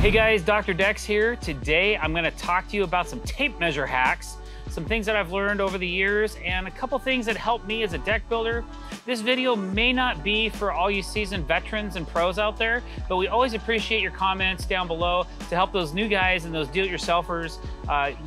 Hey guys, Dr. Decks here. Today I'm going to talk to you about some tape measure hacks, some things that I've learned over the years, and a couple things that helped me as a deck builder. This video may not be for all you seasoned veterans and pros out there, but we always appreciate your comments down below to help those new guys and those do-it-yourselfers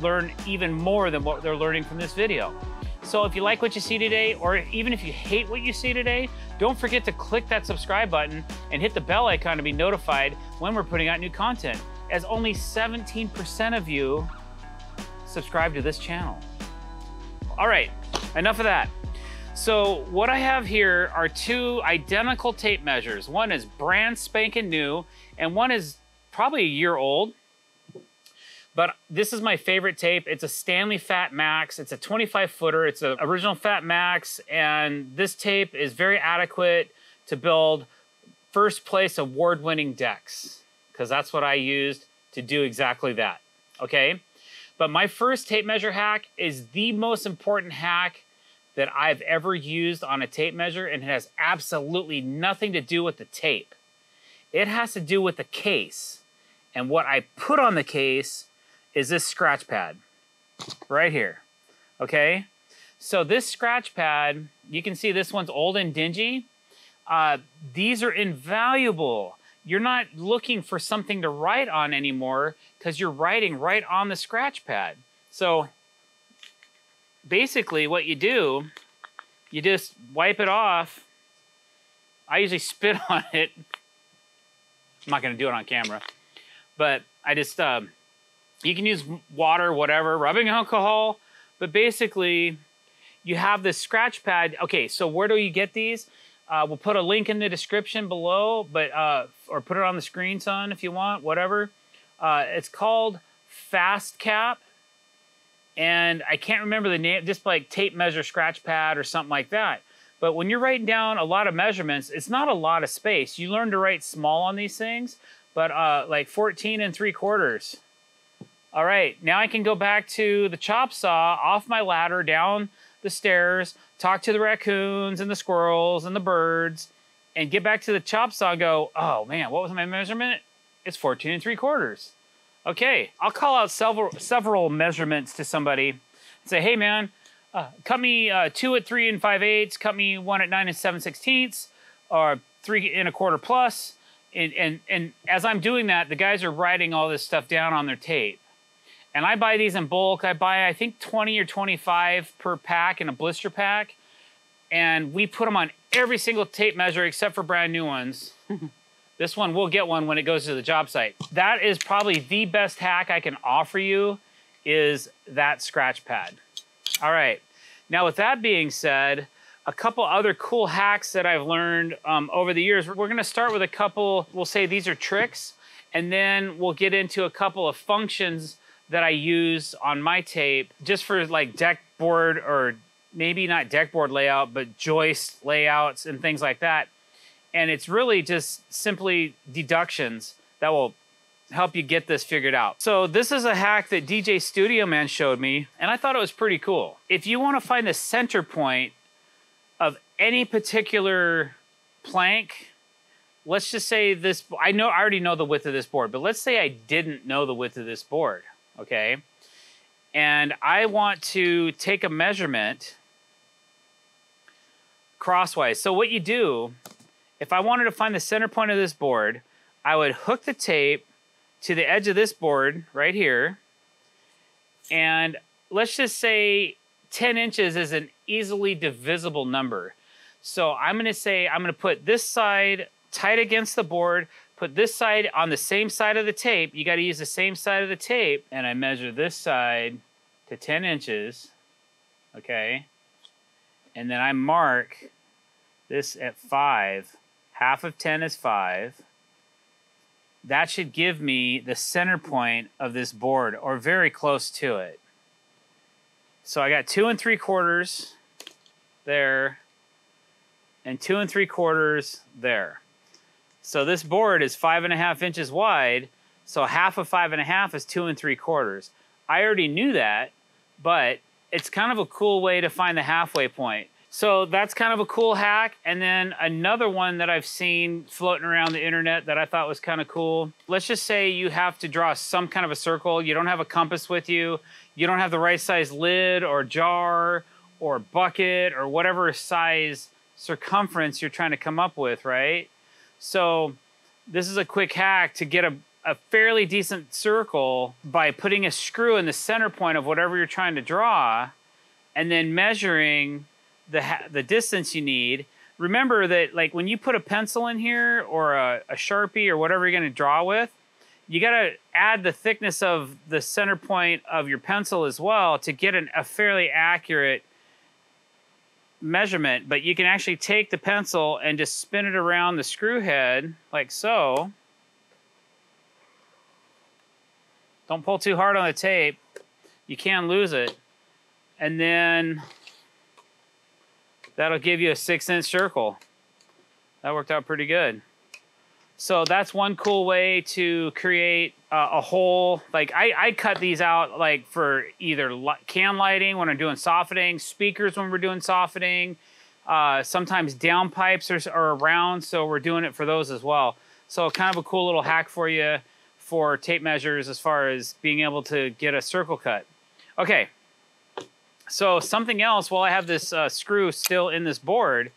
learn even more than what they're learning from this video. So if you like what you see today, or even if you hate what you see today, don't forget to click that subscribe button and hit the bell icon to be notified when we're putting out new content, as only 17% of you subscribe to this channel. All right, enough of that. So what I have here are two identical tape measures. One is brand spanking new, and one is probably a year old. But this is my favorite tape. It's a Stanley Fat Max. It's a 25 footer. It's an original Fat Max. And this tape is very adequate to build first place award-winning decks, because that's what I used to do exactly that, okay? But my first tape measure hack is the most important hack that I've ever used on a tape measure, and it has absolutely nothing to do with the tape. It has to do with the case. And what I put on the case is this scratch pad right here, okay? So this scratch pad, you can see this one's old and dingy. These are invaluable. You're not looking for something to write on anymore because you're writing right on the scratch pad. So basically what you do, you just wipe it off. I usually spit on it. I'm not gonna do it on camera, but I just, you can use water, whatever, rubbing alcohol, but basically you have this scratch pad. Okay, so where do you get these? We'll put a link in the description below, but or put it on the screen, son, if you want, whatever. It's called Fast Cap, and I can't remember the name, just like tape measure scratch pad or something like that. But when you're writing down a lot of measurements, it's not a lot of space. You learn to write small on these things, but like 14 3/4. All right, now I can go back to the chop saw, off my ladder, down the stairs, talk to the raccoons and the squirrels and the birds, and get back to the chop saw and go, oh man, what was my measurement? It's 14 3/4. Okay, I'll call out several measurements to somebody and say, hey man, cut me 2 at 3 5/8, cut me 1 at 9 7/16, or 3 1/4 plus. And as I'm doing that, the guys are writing all this stuff down on their tape. And I buy these in bulk. I buy, I think, 20 or 25 per pack in a blister pack. And we put them on every single tape measure except for brand new ones. This one, we'll get one when it goes to the job site. That is probably the best hack I can offer you, is that scratch pad. All right. Now, with that being said, a couple other cool hacks that I've learned over the years. We're going to start with a couple, we'll say these are tricks, and then we'll get into a couple of functions that I use on my tape just for like deck board, or maybe not deck board layout, but joist layouts and things like that. And it's really just simply deductions that will help you get this figured out. So this is a hack that DJ Studio Man showed me, and I thought it was pretty cool. If you want to find the center point of any particular plank, let's just say this, I already know the width of this board, but let's say I didn't know the width of this board. Okay, and I want to take a measurement crosswise. So what you do, if I wanted to find the center point of this board, I would hook the tape to the edge of this board right here, and let's just say 10 inches is an easily divisible number. So I'm going to say, I'm going to put this side tight against the board, put this side on the same side of the tape. You got to use the same side of the tape. And I measure this side to 10 inches, okay? And then I mark this at 5. Half of 10 is 5. That should give me the center point of this board, or very close to it. So I got 2 3/4 there, and 2 3/4 there. So this board is 5.5 inches wide, so half of 5.5 is 2 3/4. I already knew that, but it's kind of a cool way to find the halfway point. So that's kind of a cool hack. And then another one that I've seen floating around the internet that I thought was kind of cool. Let's just say you have to draw some kind of a circle. You don't have a compass with you. You don't have the right size lid or jar or bucket or whatever size circumference you're trying to come up with, right? So this is a quick hack to get a fairly decent circle by putting a screw in the center point of whatever you're trying to draw and then measuring the distance you need. Remember that, like, when you put a pencil in here or a Sharpie or whatever you're going to draw with, you got to add the thickness of the center point of your pencil as well to get a fairly accurate measurement. But you can actually take the pencil and just spin it around the screw head like so. Don't pull too hard on the tape. You can lose it. And then that'll give you a 6-inch circle. That worked out pretty good. So that's one cool way to create a hole. Like I cut these out like for either can lighting when I'm doing softening, speakers when we're doing softening, sometimes downpipes are around, so we're doing it for those as well. So kind of a cool little hack for you for tape measures as far as being able to get a circle cut. Okay. So something else, while I have this screw still in this board,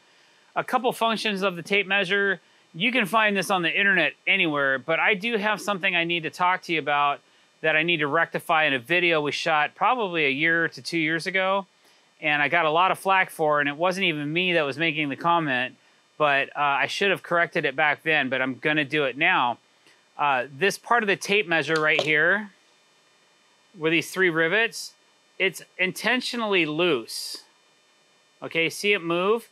a couple functions of the tape measure. You can find this on the internet anywhere, but I do have something I need to talk to you about that I need to rectify in a video we shot probably a year to 2 years ago. And I got a lot of flack for it, and it wasn't even me that was making the comment, but I should have corrected it back then, but I'm gonna do it now. This part of the tape measure right here, with these 3 rivets, it's intentionally loose. Okay, see it move?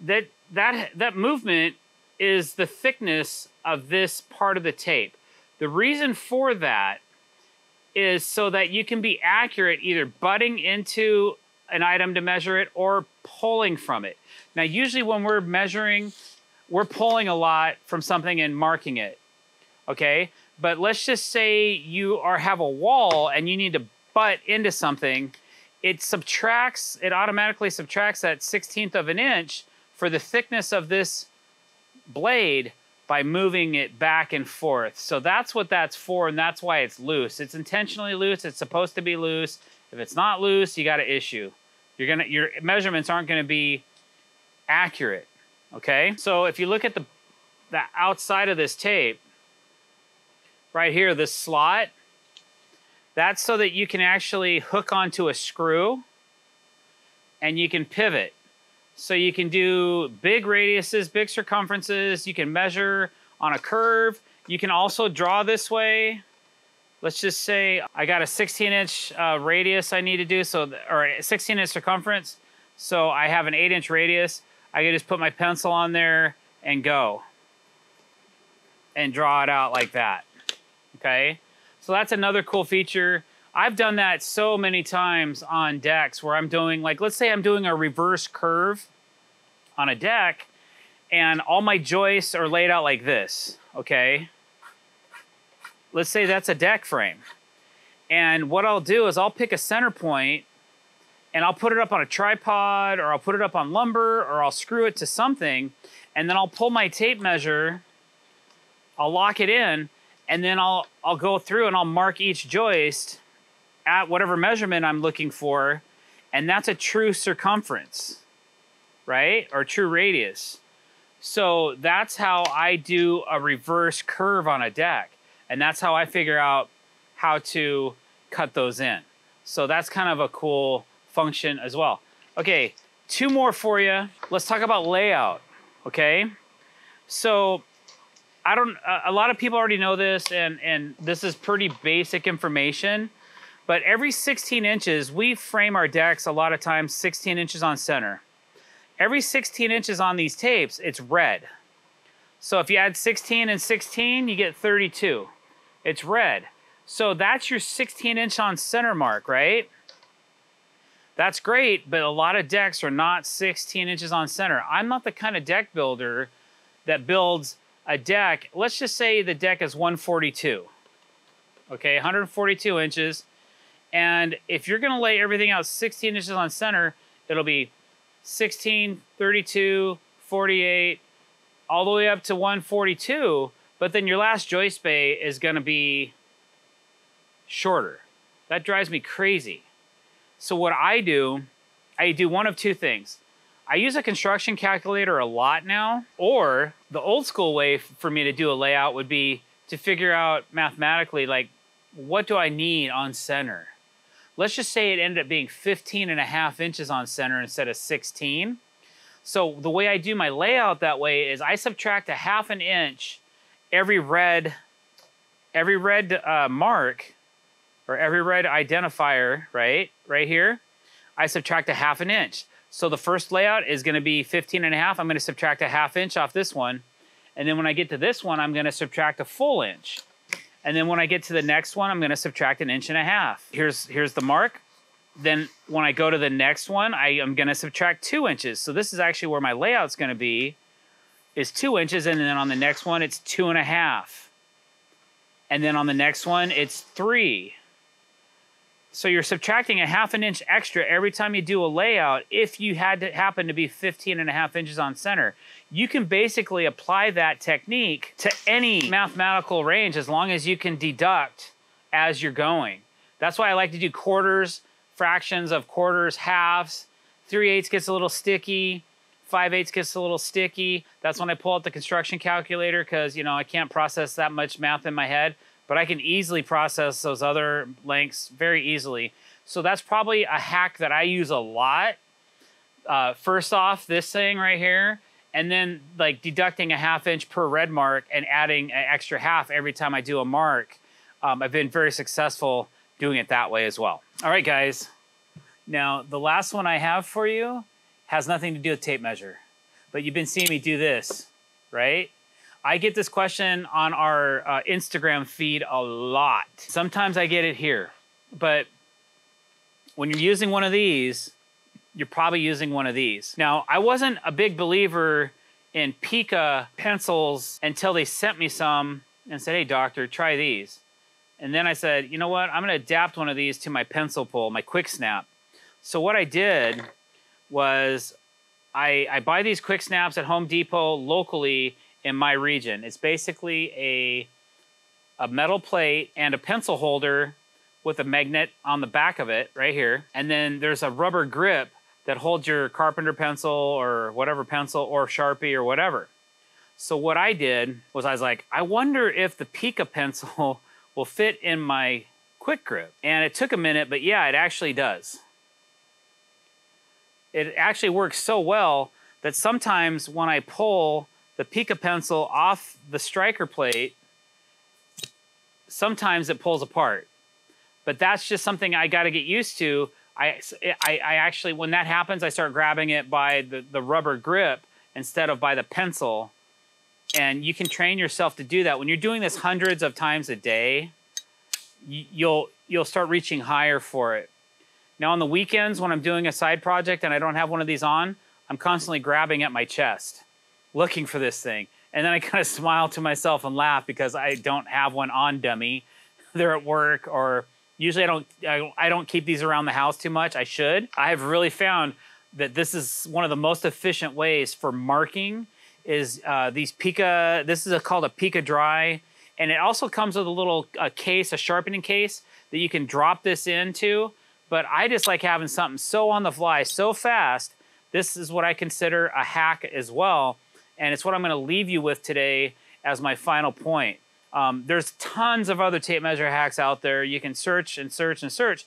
That movement is the thickness of this part of the tape. The reason for that is so that you can be accurate either butting into an item to measure it or pulling from it. Now, usually when we're measuring, we're pulling a lot from something and marking it, okay? But let's just say you have a wall and you need to butt into something, it automatically subtracts that 1/16 of an inch for the thickness of this blade by moving it back and forth. So that's what that's for, and that's why it's loose. It's intentionally loose. It's supposed to be loose. If it's not loose, you got an issue. Your measurements aren't going to be accurate, okay? So if you look at the outside of this tape, right here, this slot, that's so that you can actually hook onto a screw and you can pivot. So you can do big radiuses, big circumferences. You can measure on a curve. You can also draw this way. Let's just say I got a 16-inch radius I need to do, or a 16-inch circumference. So I have an 8-inch radius. I can just put my pencil on there and go and draw it out like that, okay? So that's another cool feature. I've done that so many times on decks where I'm doing, like, let's say I'm doing a reverse curve on a deck and all my joists are laid out like this, okay? Let's say that's a deck frame. And what I'll do is I'll pick a center point and I'll put it up on a tripod, or I'll put it up on lumber, or I'll screw it to something, and then I'll pull my tape measure, I'll lock it in, and then I'll go through and I'll mark each joist at whatever measurement I'm looking for, and that's a true circumference, right? Or true radius. So that's how I do a reverse curve on a deck, and that's how I figure out how to cut those in. So that's kind of a cool function as well. Okay, 2 more for you. Let's talk about layout, okay? So a lot of people already know this, and this is pretty basic information, but every 16 inches, we frame our decks a lot of times 16 inches on center. Every 16 inches on these tapes, it's red. So if you add 16 and 16, you get 32. It's red. So that's your 16-inch on center mark, right? That's great, but a lot of decks are not 16 inches on center. I'm not the kind of deck builder that builds a deck. Let's just say the deck is 142, okay, 142 inches. And if you're going to lay everything out 16 inches on center, it'll be 16, 32, 48, all the way up to 142, but then your last joist bay is gonna be shorter. That drives me crazy. So what I do one of two things. I use a construction calculator a lot now, or the old school way for me to do a layout would be to figure out mathematically, like, what do I need on center? Let's just say it ended up being 15.5 inches on center instead of 16. So the way I do my layout that way is I subtract a 1/2 inch every red mark, or every red identifier, right here. I subtract a 1/2 inch. So the first layout is gonna be 15.5. I'm gonna subtract a 1/2 inch off this one. And then when I get to this one, I'm gonna subtract a full inch. And then when I get to the next one, I'm gonna subtract 1.5 inches. Here's the mark. Then when I go to the next one, I am gonna subtract 2 inches. So this is actually where my layout's gonna be, is 2 inches. And then on the next one, it's 2.5. And then on the next one, it's 3. So you're subtracting a 1/2 inch extra every time you do a layout if you had to happen to be 15.5 inches on center. You can basically apply that technique to any mathematical range as long as you can deduct as you're going. That's why I like to do quarters, fractions of quarters, halves. 3/8 gets a little sticky. 5/8 gets a little sticky. That's when I pull out the construction calculator because, you know, I can't process that much math in my head. But I can easily process those other lengths very easily. So that's probably a hack that I use a lot. First off, this thing right here, and then like deducting a 1/2 inch per red mark and adding an extra 1/2 every time I do a mark. I've been very successful doing it that way as well. All right, guys. Now, the last one I have for you has nothing to do with tape measure, but you've been seeing me do this, right? I get this question on our Instagram feed a lot. Sometimes I get it here, but when you're using one of these, you're probably using one of these. Now, I wasn't a big believer in Pica pencils until they sent me some and said, hey, doctor, try these. And then I said, you know what? I'm gonna adapt one of these to my pencil pull, my quick snap. So what I did was I buy these quick snaps at Home Depot locally in my region. It's basically a metal plate and a pencil holder with a magnet on the back of it right here. And then there's a rubber grip that holds your carpenter pencil or whatever pencil or Sharpie or whatever. So what I did was I was like, I wonder if the Pica pencil will fit in my quick grip. And it took a minute, but yeah, it actually does. It actually works so well that sometimes when I pull the Pica pencil off the striker plate, sometimes it pulls apart. But that's just something I got to get used to. I actually, when that happens, I start grabbing it by the rubber grip instead of by the pencil. And you can train yourself to do that. When you're doing this hundreds of times a day, you'll start reaching higher for it. Now on the weekends when I'm doing a side project and I don't have one of these on, I'm constantly grabbing at my chest, looking for this thing. And then I kind of smile to myself and laugh because I don't have one on dummy. They're at work, or usually I don't keep these around the house too much. I should. I have really found that this is one of the most efficient ways for marking is these Pica. This is called a Pica Dry. And it also comes with a little case, a sharpening case that you can drop this into. But I just like having something so on the fly, so fast. This is what I consider a hack as well. And it's what I'm gonna leave you with today as my final point. There's tons of other tape measure hacks out there. You can search and search and search.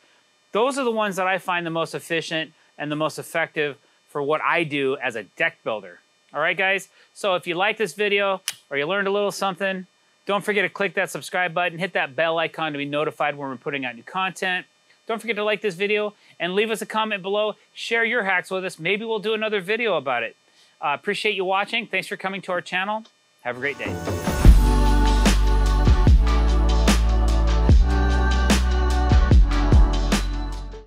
Those are the ones that I find the most efficient and the most effective for what I do as a deck builder. All right, guys? So if you like this video or you learned a little something, don't forget to click that subscribe button, hit that bell icon to be notified when we're putting out new content. Don't forget to like this video and leave us a comment below. Share your hacks with us. Maybe we'll do another video about it. Appreciate you watching. Thanks for coming to our channel. Have a great day.